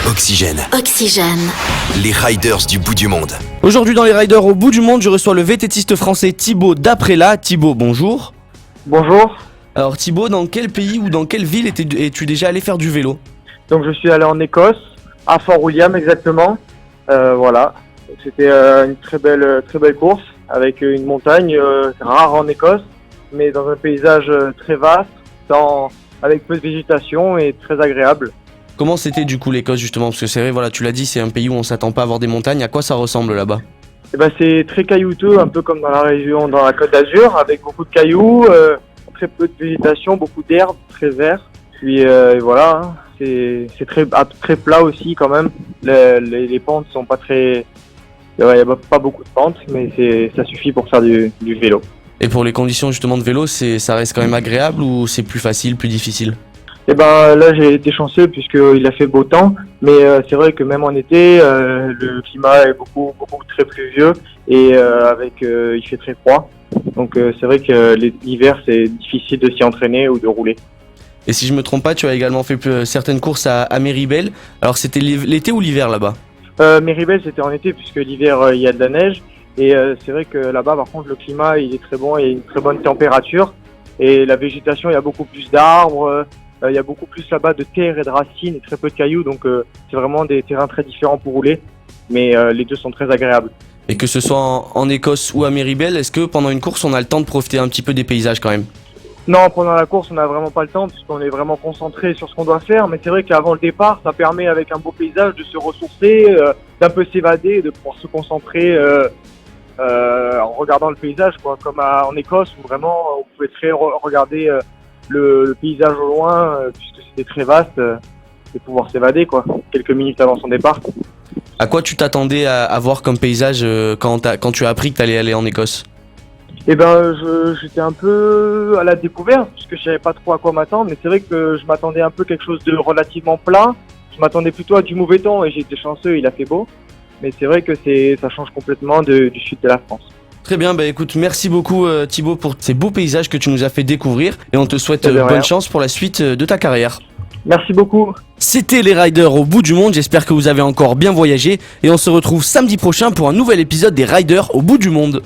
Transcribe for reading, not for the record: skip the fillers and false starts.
Oxygène. Oxygène. Les riders du bout du monde. Aujourd'hui dans les Riders au bout du monde, je reçois le VTTiste français Thibaut d'Après-là. Thibaut, bonjour. Bonjour, Alors Thibaut, dans quel pays ou dans quelle ville es-tu déjà allé faire du vélo? donc je suis allé en Écosse, à Fort William exactement. Voilà, c'était une très belle course avec une montagne rare en Écosse, mais dans un paysage très vaste, avec peu de végétation et très agréable. Comment c'était du coup l'Écosse justement? Parce que c'est vrai, voilà, tu l'as dit, c'est un pays où on s'attend pas à avoir des montagnes. À quoi ça ressemble là-bas? Et ben c'est très caillouteux, un peu comme dans la région, dans la Côte d'Azur, avec beaucoup de cailloux, très peu de végétation, beaucoup d'herbes, très vert. Puis voilà, hein, c'est très plat aussi quand même. Les pentes sont pas très, il y a pas beaucoup de pentes, mais ça suffit pour faire du vélo. Et pour les conditions justement de vélo, ça reste quand même agréable ou c'est plus facile, plus difficile? Et ben là j'ai été chanceux puisqu'il a fait beau temps, mais c'est vrai que même en été, le climat est beaucoup très pluvieux et il fait très froid. Donc c'est vrai que l'hiver c'est difficile de s'y entraîner ou de rouler. Et si je me trompe pas, tu as également fait certaines courses à Méribel. Alors c'était l'été ou l'hiver là-bas? Méribel c'était en été puisque l'hiver il y a de la neige et c'est vrai que là-bas par contre le climat il est très bon, il y a une très bonne température et la végétation il y a beaucoup plus d'arbres. Il y a beaucoup plus là-bas de terre et de racines et très peu de cailloux, donc c'est vraiment des terrains très différents pour rouler, mais les deux sont très agréables. Et que ce soit en Écosse ou à Méribel, est-ce que pendant une course on a le temps de profiter un petit peu des paysages quand même? Non, pendant la course on n'a vraiment pas le temps puisqu'on est vraiment concentré sur ce qu'on doit faire, mais c'est vrai qu'avant le départ ça permet avec un beau paysage de se ressourcer, d'un peu s'évader, de pouvoir se concentrer en regardant le paysage, quoi, comme en Écosse où vraiment on pouvait regarder le paysage au loin, puisque c'était très vaste, et pouvoir s'évader quoi, quelques minutes avant son départ. À quoi tu t'attendais à voir comme paysage quand tu as appris que tu allais aller en Écosse? Et ben j'étais un peu à la découverte, puisque je savais pas trop à quoi m'attendre, mais c'est vrai que je m'attendais un peu quelque chose de relativement plat. Je m'attendais plutôt à du mauvais temps et j'ai été chanceux, il a fait beau. Mais c'est vrai que ça change complètement du sud de la France. Très bien, bah écoute, merci beaucoup Thibaut pour ces beaux paysages que tu nous as fait découvrir et on te souhaite De rien. bonne chance pour la suite de ta carrière. Merci beaucoup. C'était les Riders au bout du monde, j'espère que vous avez encore bien voyagé et on se retrouve samedi prochain pour un nouvel épisode des Riders au bout du monde.